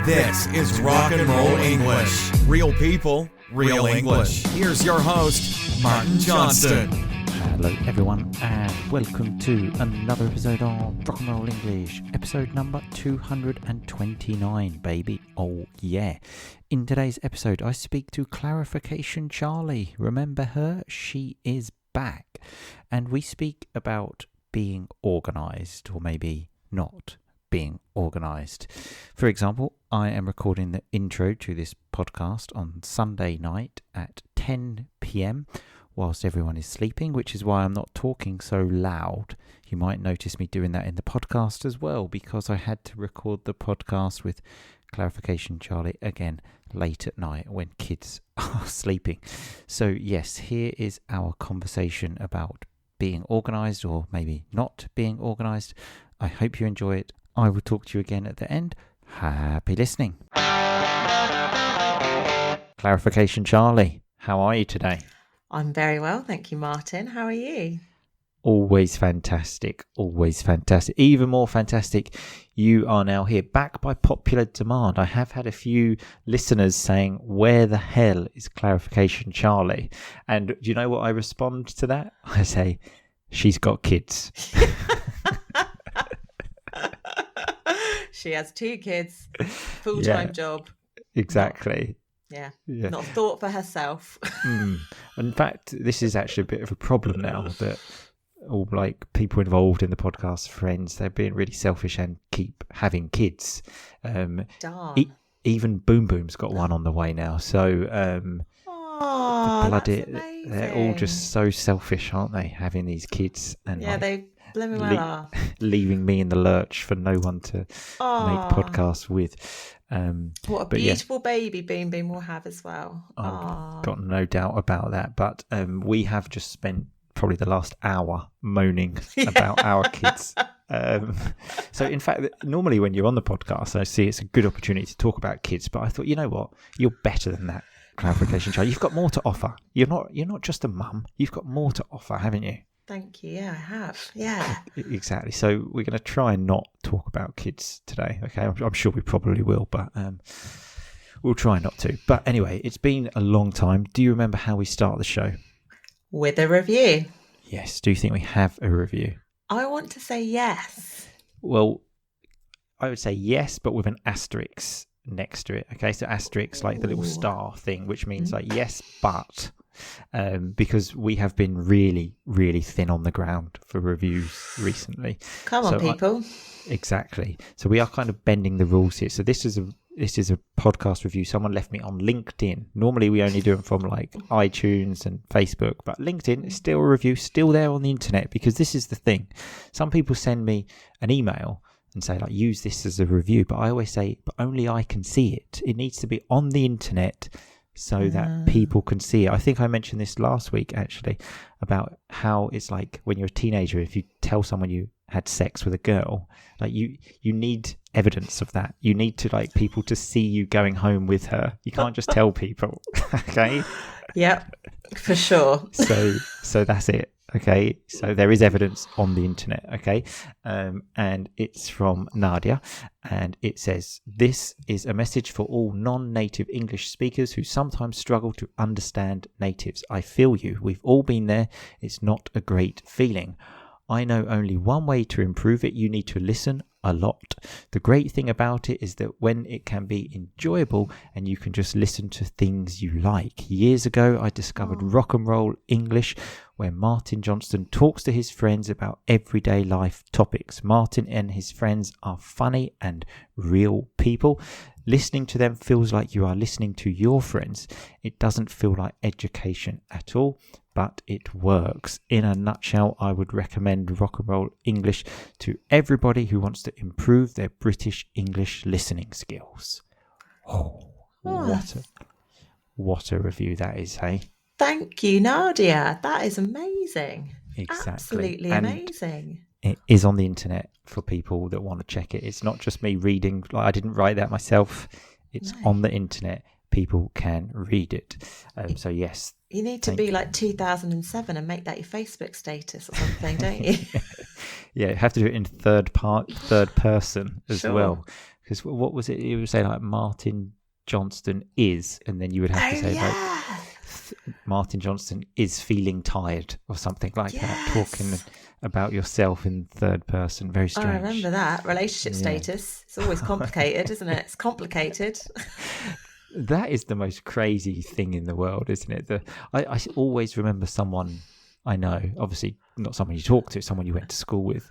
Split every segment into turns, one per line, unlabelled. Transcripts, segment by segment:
This is Rock and Roll English. Real people, real English. Here's your host, Martin Johnston.
Hello everyone and welcome to another episode of Rock and Roll English, episode number 229, baby. Oh yeah. In today's episode I speak to Clarification Charlie. Remember her? She is back. And we speak about being organised, or maybe not being organised. For example, I am recording the intro to this podcast on Sunday night at 10 p.m. whilst everyone is sleeping, which is why I'm not talking so loud. You might notice me doing that in the podcast as well, because I had to record the podcast with Clarification Charlie again late at night when kids are sleeping. So yes, here is our conversation about being organised, or maybe not being organised. I hope you enjoy it. I will talk to you again at the end. Happy listening. Clarification Charlie, how are you today?
I'm very well, thank you, Martin. How are you?
Always fantastic, always fantastic. Even more fantastic, you are now here, back by popular demand. I have had a few listeners saying, where the hell is Clarification Charlie? And do you know what I respond to that? I say, she's got kids.
She has 2 kids, full-time job.
Exactly.
Yeah, not thought for herself.
In fact, this is actually a bit of a problem now that all people involved in the podcast, friends, they're being really selfish and keep having kids. Even Boom Boom's got one on the way now. So they're all just so selfish, aren't they? Having these kids and
they blooming well are.
Leaving me in the lurch for no one to make podcasts with.
What a beautiful baby Boom Boom will have as well.
Got no doubt about that. But we have just spent probably the last hour moaning about our kids. So in fact, normally when you're on the podcast, I see it's a good opportunity to talk about kids. But I thought, you know what? You're better than that, Clarification Charlie. You've got more to offer. You're not just a mum. You've got more to offer, haven't you?
Thank you. Yeah, I have. Yeah.
Exactly. So we're going to try and not talk about kids today. Okay. I'm sure we probably will, but we'll try not to. But anyway, it's been a long time. Do you remember how we start the show?
With a review.
Yes. Do you think we have a review?
I want to say yes.
Well, I would say yes, but with an asterisk next to it. Okay. So asterisk, like the little star thing, which means like yes, but. Because we have been really, really thin on the ground for reviews recently.
Come on, people.
Exactly. So we are kind of bending the rules here. So this is a podcast review. Someone left me on LinkedIn. Normally we only do them from like iTunes and Facebook, but LinkedIn is still a review, still there on the internet, because this is the thing. Some people send me an email and say, like, use this as a review, but I always say, but only I can see it. It needs to be on the internet so that people can see it. I think I mentioned this last week, actually, about how it's like when you're a teenager, if you tell someone you had sex with a girl, like you need evidence of that. You need to like people to see you going home with her. You can't just tell people. Okay?
Yep, for sure.
So that's it. Okay, so there is evidence on the internet, okay, and it's from Nadia, and it says, this is a message for all non-native English speakers who sometimes struggle to understand natives. I feel you. We've all been there. It's not a great feeling. I know only one way to improve it. You need to listen a lot. The great thing about it is that when it can be enjoyable and you can just listen to things you like. Years ago, I discovered Rock and Roll English, where Martin Johnston talks to his friends about everyday life topics. Martin and his friends are funny and real people. Listening to them feels like you are listening to your friends. It doesn't feel like education at all, but it works. In a nutshell, I would recommend Rock and Roll English to everybody who wants to improve their British English listening skills. What a review that is, hey?
Thank you, Nadia. That is amazing.
Exactly.
Absolutely amazing.
It is on the internet for people that want to check it. It's not just me reading. Like, I didn't write that myself. It's on the internet. People can read it. So yes.
You need to be like 2007 and make that your Facebook status or something, don't you?
Yeah, you have to do it in third person as well. because what was it? You would say like Martin Johnston is, and then you would have to say like Martin Johnston is feeling tired or something like that, talking about yourself in third person. Very strange.
I remember that. Relationship status. It's always complicated, isn't it? It's complicated.
That is the most crazy thing in the world, isn't it? I always remember someone I know, obviously not someone you talk to, someone you went to school with,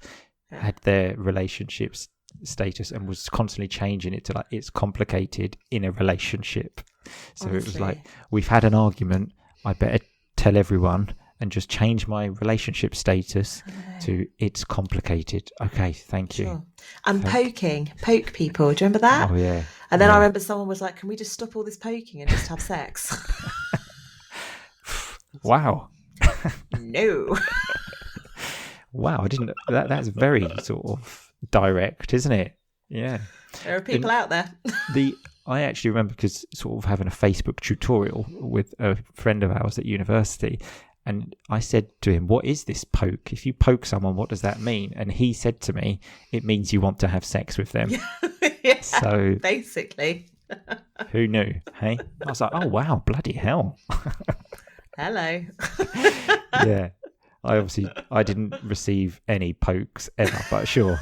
had their relationships status and was constantly changing it to like, it's complicated in a relationship. So Honestly. It was like, we've had an argument, I better tell everyone and just change my relationship status to it's complicated. Okay, thank you.
And poke people. Do you remember that?
Oh, yeah.
And then I remember someone was like, can we just stop all this poking and just have sex?
Wow.
No.
Wow, I didn't. That's very sort of direct, isn't it? Yeah.
There are people out there.
I actually remember because sort of having a Facebook tutorial with a friend of ours at university, and I said to him, "What is this poke? If you poke someone, what does that mean?" And he said to me, "It means you want to have sex with them."
Yeah,
so
basically.
Who knew? Hey, I was like, "Oh wow, bloody hell!"
Hello.
Yeah. I didn't receive any pokes ever, but sure.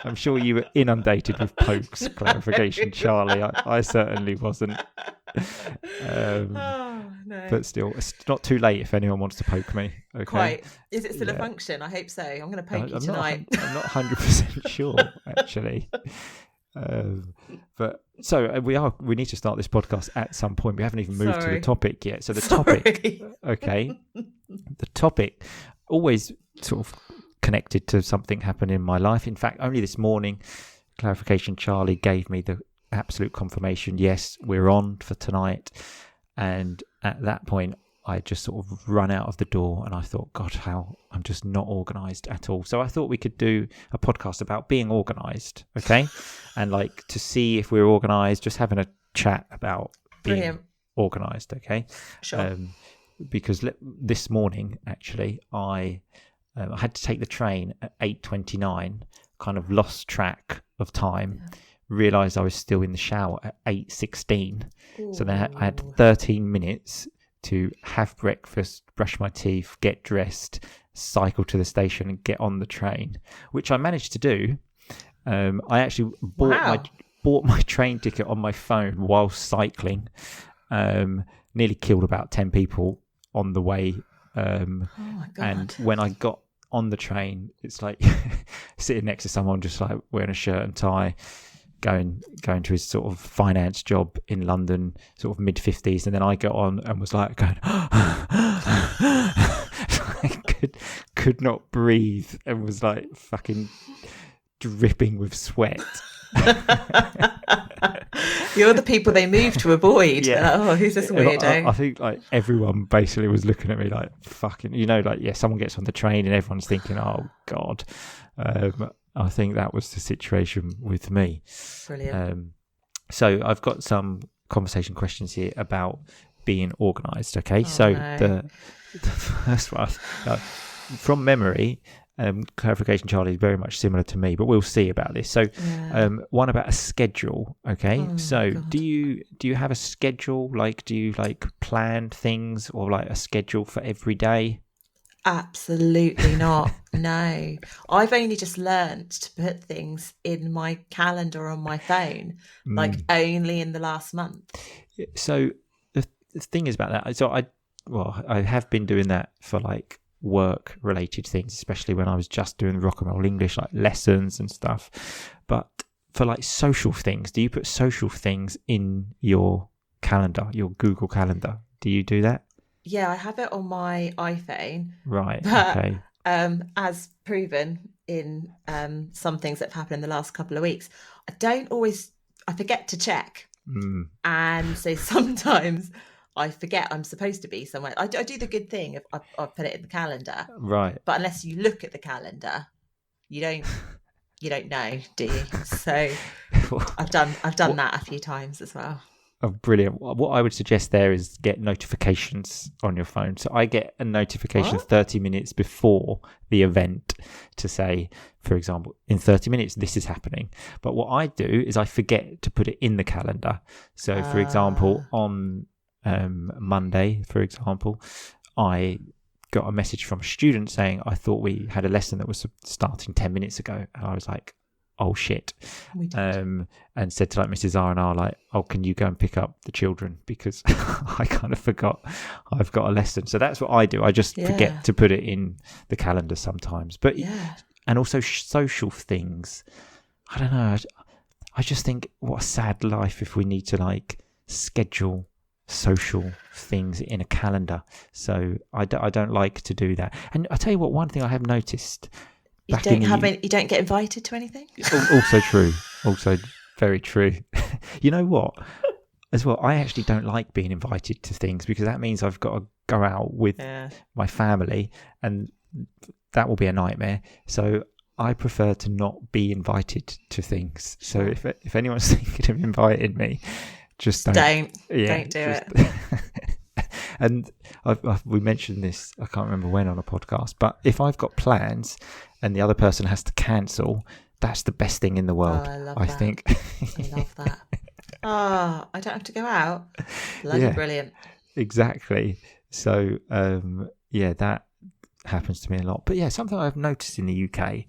I'm sure you were inundated with pokes, clarification, Charlie. I certainly wasn't.
No.
But still, it's not too late if anyone wants to poke me. Okay. Quite.
Is it still a function? I hope so. I'm going to poke you tonight.
I'm not 100% sure, actually. But so we need to start this podcast at some point. We haven't even moved to the topic yet. So the topic, okay, the topic always sort of connected to something happened in my life. In fact, only this morning, clarification, Charlie gave me the absolute confirmation. Yes, we're on for tonight. And at that point, I just sort of run out of the door and I thought, God, how I'm just not organised at all. So I thought we could do a podcast about being organised, okay? And like to see if we're organised, just having a chat about being organised, okay?
Sure.
Because this morning, actually, I had to take the train at 8:29, kind of lost track of time, realised I was still in the shower at 8:16. So then I had 13 minutes to have breakfast, brush my teeth, get dressed, cycle to the station and get on the train, which I managed to do. I actually bought my train ticket on my phone while cycling. Nearly killed about 10 people on the way. Oh my God. And when I got on the train, it's like sitting next to someone just like wearing a shirt and tie, going to his sort of finance job in London, sort of mid-50s, and then I got on and was like going I could not breathe and was like fucking dripping with sweat.
You're the people they move to avoid.
Yeah.
Oh, who's this weirdo?
I think like everyone basically was looking at me like fucking, someone gets on the train and everyone's thinking, oh God. I think that was the situation with me.
Brilliant.
So I've got some conversation questions here about being organised. Okay, the first one, from memory, clarification, Charlie, is very much similar to me, but we'll see about this. So, one about a schedule. Okay, God. do you have a schedule? Like, do you like plan things or like a schedule for every day?
Absolutely not. No, I've only just learnt to put things in my calendar on my phone, like only in the last month.
So the thing is about that. So I have been doing that for like work related things, especially when I was just doing rock and roll English, like lessons and stuff. But for like social things, do you put social things in your calendar, your Google Calendar? Do you do that?
Yeah, I have it on my iPhone.
Right.
But,
okay.
As proven in some things that have happened in the last couple of weeks, I forget to check. And so sometimes I forget I'm supposed to be somewhere. I do the good thing if I put it in the calendar.
Right.
But unless you look at the calendar, you don't know, do you? So I've done that a few times as well.
Oh, brilliant. What I would suggest there is get notifications on your phone. So I get a notification 30 minutes before the event to say, for example, in 30 minutes, this is happening. But what I do is I forget to put it in the calendar. So, for example, on Monday, for example, I got a message from a student saying, I thought we had a lesson that was starting 10 minutes ago. And I was like, oh shit. And said to like Mrs. R&R, like, oh, can you go and pick up the children, because I kind of forgot I've got a lesson. So that's what I do. I just forget to put it in the calendar sometimes. But and also social things, I don't know, I just think what a sad life if we need to like schedule social things in a calendar. So I don't like to do that. And I tell you what, one thing I have noticed,
you don't get invited to anything.
Also true. Also very true. You know what? As well, I actually don't like being invited to things, because that means I've got to go out with my family, and that will be a nightmare. So I prefer to not be invited to things. So if anyone's thinking of inviting me, just don't do it. And we mentioned this, I can't remember when on a podcast, but if I've got plans and the other person has to cancel, that's the best thing in the world.
I love
I
that.
think.
I love that. Oh, I don't have to go out. Bloody brilliant.
Exactly. So, that happens to me a lot. But yeah, something I've noticed in the UK,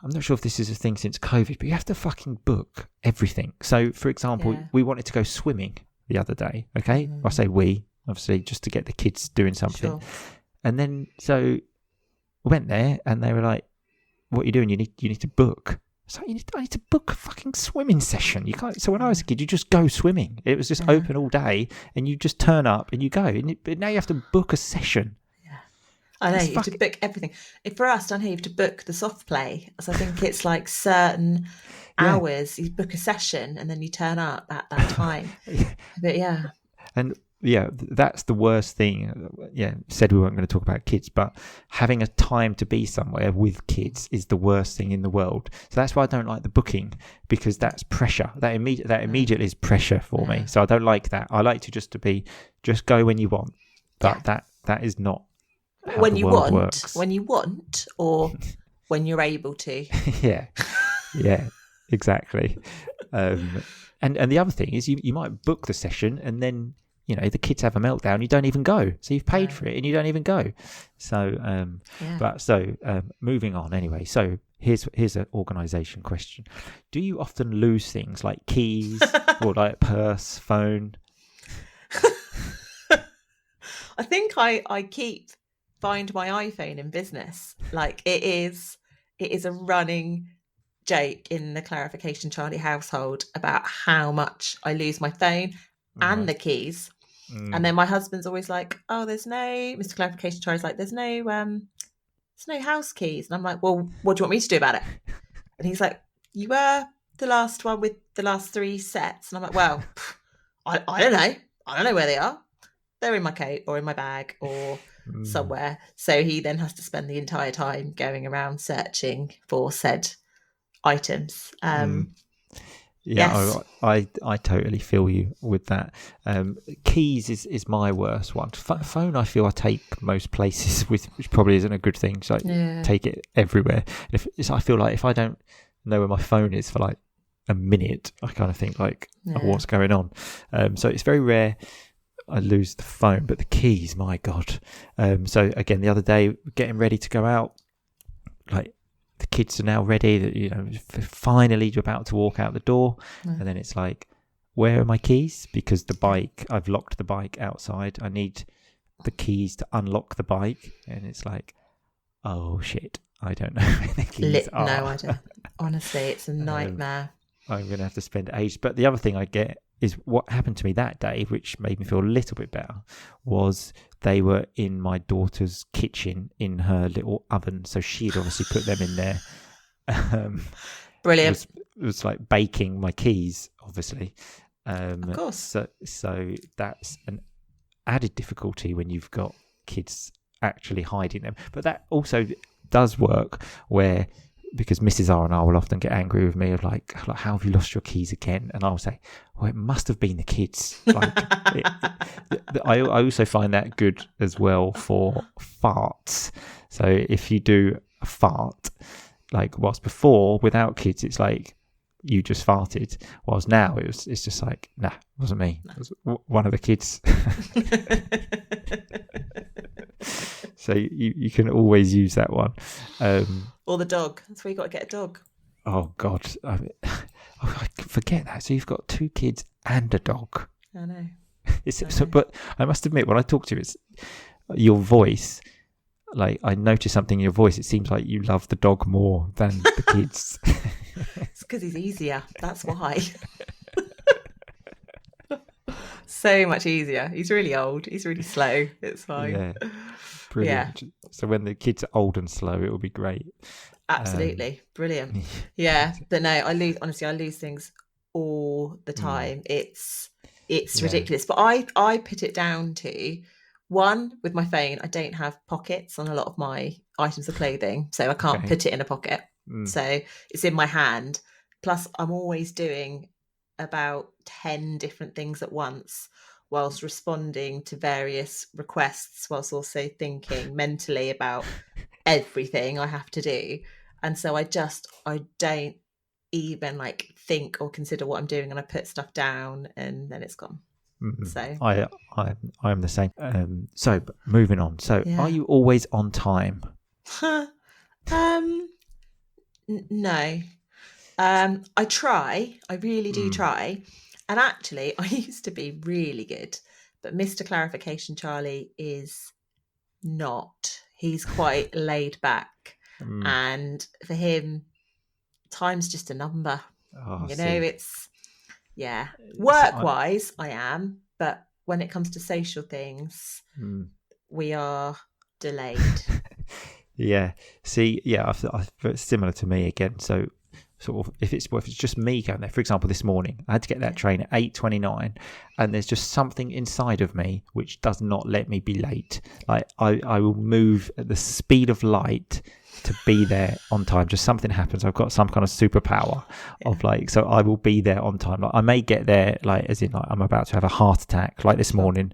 I'm not sure if this is a thing since COVID, but you have to fucking book everything. So, for example, we wanted to go swimming the other day, okay? I say we, obviously, just to get the kids doing something.
Sure.
And then, so we went there and they were like, what are you doing? You need to book. So I need to book a fucking swimming session. You can't. So when I was a kid, you just go swimming. It was just open all day, and you just turn up and you go. But now you have to book a session.
Yeah, I know. You have to book everything. For us down here, you have to book the soft play. So I think it's like certain hours. You book a session, and then you turn up at that time. But
and. Yeah, that's the worst thing. Yeah, said we weren't going to talk about kids, but having a time to be somewhere with kids is the worst thing in the world. So that's why I don't like the booking, because that's pressure. That immediately is pressure for me. So I don't like that. I like to just go when you want. But that is not how the world works.
When you want, or when you're able to.
Yeah, exactly. And the other thing is you might book the session and then, you know, the kids have a meltdown, you don't even go. So you've paid for it and you don't even go. So, moving on anyway. So here's an organisation question. Do you often lose things like keys or like purse, phone?
I think I find my iPhone in business. Like it is a running joke in the Clarification Charlie household about how much I lose my phone and the keys. And then my husband's always like, oh, there's no, Mr. Clarification Charlie's like, there's no house keys. And I'm like, well, what do you want me to do about it? And he's like, you were the last one with the last 3 sets. And I'm like, well, I don't know. I don't know where they are. They're in my coat or in my bag or somewhere. So he then has to spend the entire time going around searching for said items.
Yes. I totally feel you with that. Keys is my worst one. Phone, I feel I take most places with, which probably isn't a good thing. So I take it everywhere. I feel like if I don't know where my phone is for like a minute, I kind of think like, oh, what's going on? So it's very rare I lose the phone, but the keys, my God. So again, the other day, getting ready to go out, like, the kids are now ready, that, you know, finally you're about to walk out the door, and then it's like, where are my keys? Because I've locked the bike outside. I need the keys to unlock the bike, and it's like, oh shit, I don't know where the keys are.
No, I don't. Honestly, it's a nightmare.
I'm going to have to spend ages. But the other thing I get is what happened to me that day, which made me feel a little bit better, was they were in my daughter's kitchen in her little oven. So she'd obviously put them in there.
Brilliant.
It was like baking my keys, obviously.
Of course.
So that's an added difficulty when you've got kids actually hiding them. But that also does work where because Mrs. R&R will often get angry with me of like, how have you lost your keys again? And I'll say, well, it must have been the kids. Like, I also find that good as well for farts. So if you do a fart, like whilst before without kids, it's like you just farted. Whilst now it's just like, nah, it wasn't me. It was one of the kids. So you can always use that one.
Or the dog. That's where you got to get a dog.
Oh God, I forget that. So you've got 2 kids and a dog.
I know.
But I must admit, when I talk to you, it's your voice. Like I notice something in your voice. It seems like you love the dog more than the kids.
It's because he's easier. That's why. So much easier. He's really old. He's really slow. It's fine.
Yeah. Brilliant. Yeah. So when the kids are old and slow, it will be great.
Absolutely. Brilliant. Yeah. But no, I lose things all the time. It's ridiculous. But I put it down to, one, with my phone, I don't have pockets on a lot of my items of clothing, so I can't put it in a pocket. So it's in my hand. Plus, I'm always doing about 10 different things at once, whilst responding to various requests, whilst also thinking mentally about everything I have to do. And so I don't even like think or consider what I'm doing, and I put stuff down and then it's gone. Mm-hmm. So
I'm the same. So moving on. So are you always on time?
No. I try. I really do try. And actually, I used to be really good, but Mr. Clarification Charlie is not. He's quite laid back, and for him, time's just a number. It's work-wise, I am, but when it comes to social things, we are delayed.
Yeah. See, it's similar to me again. So sort of if it's just me going there, for example, this morning I had to get that train at 8:29, and there's just something inside of me which does not let me be late. Like I will move at the speed of light to be there on time. Just something happens. I've got some kind of superpower of like, so I will be there on time. Like I may get there like as in like I'm about to have a heart attack like this morning,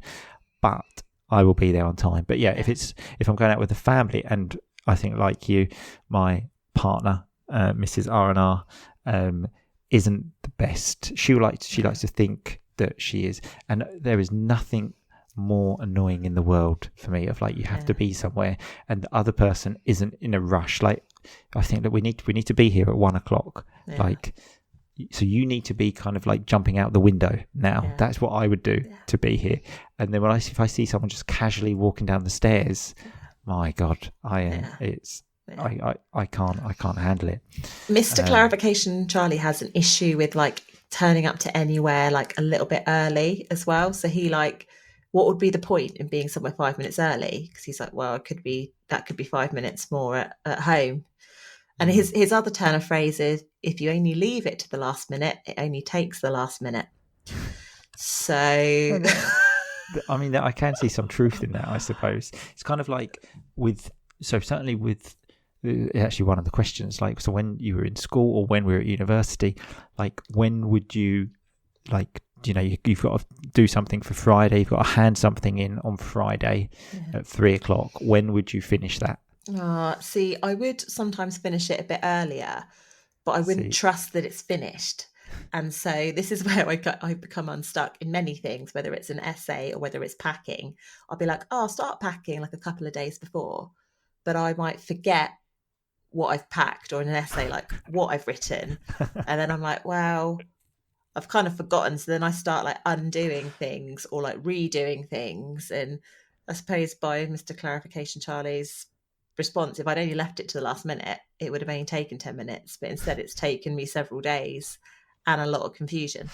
but I will be there on time. But if I'm going out with the family, and I think like you, my partner, Mrs. R&R, isn't the best. She likes to think that she is, and there is nothing more annoying in the world for me of like you have to be somewhere and the other person isn't in a rush. Like I think that we need to be here at 1:00. Like so you need to be kind of like jumping out the window now. That's what I would do to be here. And then if I see someone just casually walking down the stairs, my God, I can't handle it.
Mr. Clarification Charlie has an issue with like turning up to anywhere like a little bit early as well. So he like, what would be the point in being somewhere 5 minutes early? Because he's like, well, that could be 5 minutes more at home. And his other turn of phrase is, if you only leave it to the last minute, it only takes the last minute. So
I mean, I can see some truth in that, I suppose. It's kind of like certainly with actually one of the questions, like, so when you were in school or when we were at university, like when would you like, you've got to do something for Friday, you've got to hand something in on Friday at 3:00. When would you finish that?
See, I would sometimes finish it a bit earlier, but I wouldn't trust that it's finished. And so this is where I become unstuck in many things, whether it's an essay or whether it's packing. I'll be like, I'll start packing like a couple of days before, but I might forget what I've packed, or in an essay, like what I've written. And then I'm like, well, I've kind of forgotten. So then I start like undoing things or like redoing things. And I suppose by Mr. Clarification Charlie's response, if I'd only left it to the last minute, it would have only taken 10 minutes, but instead it's taken me several days and a lot of confusion.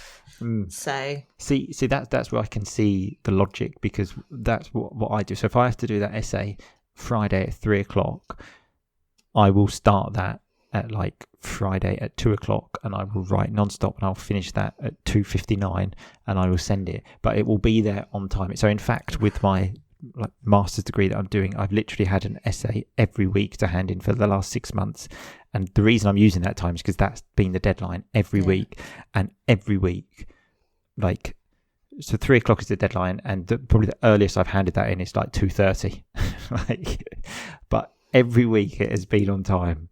So
see that's where I can see the logic, because that's what I do. So if I have to do that essay Friday at 3:00, I will start that at like Friday at 2:00, and I will write nonstop, and I'll finish that at 2:59, and I will send it, but it will be there on time. So in fact, with my like master's degree that I'm doing, I've literally had an essay every week to hand in for the last 6 months. And the reason I'm using that time is because that's been the deadline every week. And every week, like, so 3 o'clock is the deadline, and probably the earliest I've handed that in is like 2:30. Like, but every week it has been on time.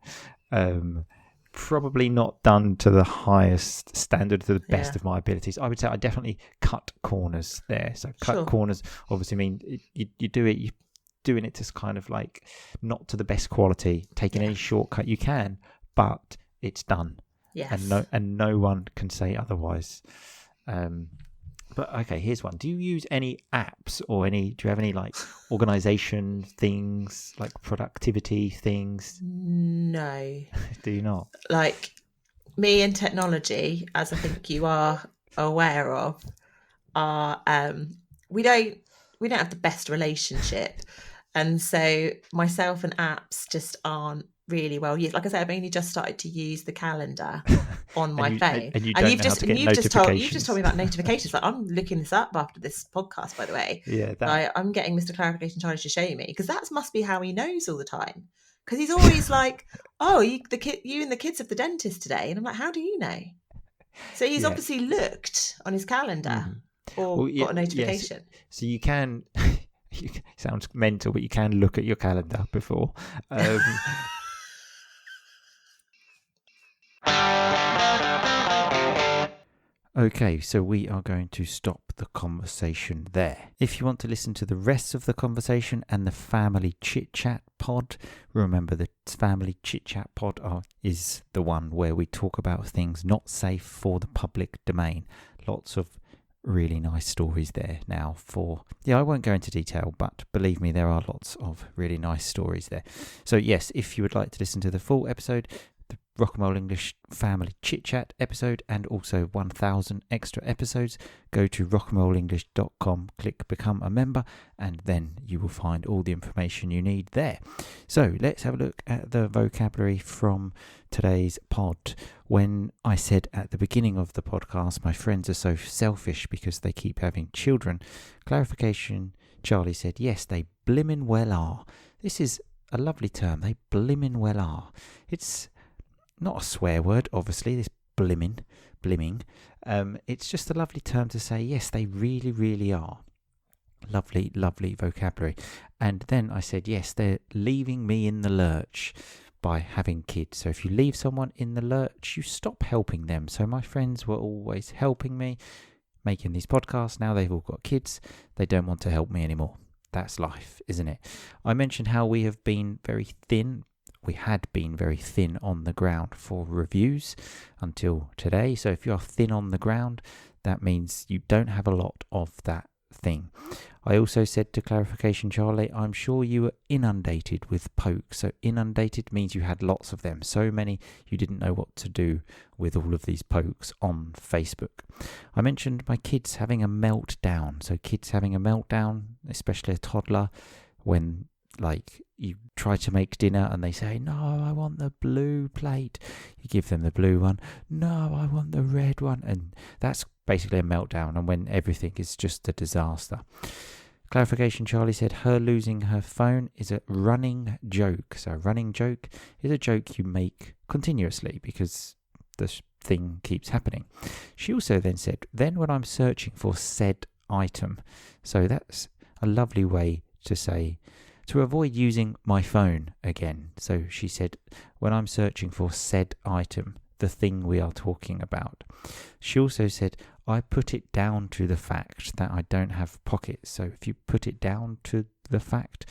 Probably not done to the highest standard, to the best of my abilities. I would say I definitely cut corners there. So cut corners obviously mean you do it, you're doing it to kind of like not to the best quality, taking any shortcut you can, but it's done.
Yes.
And no one can say otherwise. But okay, here's one. Do you use any apps or do you have any like organization things, like productivity things?
No.
Do you not?
Like, me and technology, as I think you are aware of, are we don't have the best relationship. And so myself and apps just aren't really well used. Like I said, I've only just started to use the calendar on my phone.
And you've just
told me about notifications. Like, I'm looking this up after this podcast, by the way.
Yeah,
I'm getting Mr. Clarification Charlie to show me, because that must be how he knows all the time. Because he's always like, "Oh, you and the kids at the dentist today," and I'm like, "How do you know?" So he's obviously looked on his calendar or got a notification.
Yes. So you can. Sounds mental, but you can look at your calendar before. Okay, so we are going to stop the conversation there. If you want to listen to the rest of the conversation and the Family Chit Chat pod, remember the Family Chit Chat pod is the one where we talk about things not safe for the public domain. Lots of really nice stories there now I won't go into detail, but believe me, there are lots of really nice stories there. So yes, if you would like to listen to the full episode, the Rock and Roll English Family Chit Chat episode, and also 1,000 extra episodes, go to rockandrollenglish.com, click become a member, and then you will find all the information you need there. So let's have a look at the vocabulary from today's pod. When I said at the beginning of the podcast, my friends are so selfish because they keep having children, clarification, Charlie said, yes, they blimmin' well are. This is a lovely term, they blimmin' well are. It's not a swear word, obviously, this blimming. It's just a lovely term to say, yes, they really, really are. Lovely, lovely vocabulary. And then I said, yes, they're leaving me in the lurch by having kids. So if you leave someone in the lurch, you stop helping them. So my friends were always helping me, making these podcasts. Now they've all got kids. They don't want to help me anymore. That's life, isn't it? I mentioned how we have been very thin. We had been very thin on the ground for reviews until today. So if you're thin on the ground, that means you don't have a lot of that thing. I also said to clarification, Charlie, I'm sure you were inundated with pokes. So inundated means you had lots of them. So many you didn't know what to do with all of these pokes on Facebook. I mentioned my kids having a meltdown. So kids having a meltdown, especially a toddler, when like you try to make dinner and they say, no, I want the blue plate. You give them the blue one. No, I want the red one. And that's basically a meltdown, and when everything is just a disaster. Clarification, Charlie said her losing her phone is a running joke. So a running joke is a joke you make continuously because the thing keeps happening. She also then said, then when I'm searching for said item. So that's a lovely way to say, to avoid using my phone again. So she said, when I'm searching for said item, the thing we are talking about. She also said, I put it down to the fact that I don't have pockets. So if you put it down to the fact,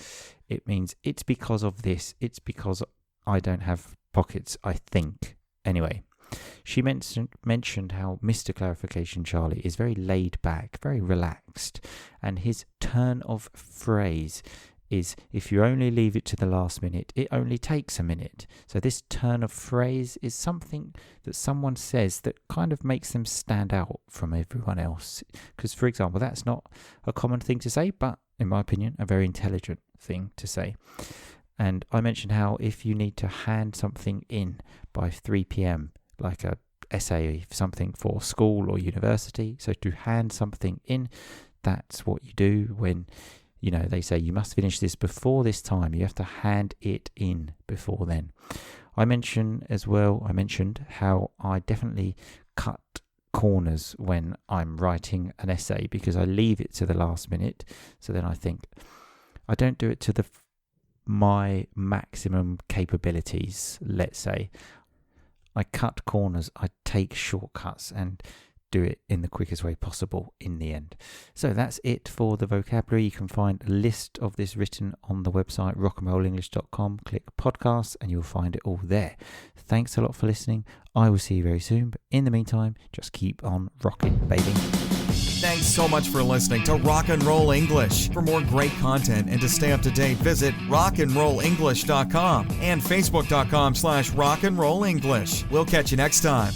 it means it's because of this. It's because I don't have pockets, I think. Anyway, she mentioned how Mr. Clarification Charlie is very laid back, very relaxed, and his turn of phrase is if you only leave it to the last minute, it only takes a minute. So this turn of phrase is something that someone says that kind of makes them stand out from everyone else. Because, for example, that's not a common thing to say, but in my opinion, a very intelligent thing to say. And I mentioned how if you need to hand something in by 3 p.m, like a essay, something for school or university, so to hand something in, that's what you do when They say you must finish this before this time. You have to hand it in before then. I mentioned how I definitely cut corners when I'm writing an essay, because I leave it to the last minute. So then I think I don't do it to my maximum capabilities, let's say. I cut corners, I take shortcuts and do it in the quickest way possible in the end. So that's it for the vocabulary. You can find a list of this written on the website rockandrollenglish.com. Click podcasts and you'll find it all there. Thanks a lot for listening. I will see you very soon, but in the meantime, just keep on rocking, baby.
Thanks so much for listening to Rock and Roll English. For more great content and to stay up to date, visit rockandrollenglish.com and facebook.com/rockandrollenglish. We'll catch you next time.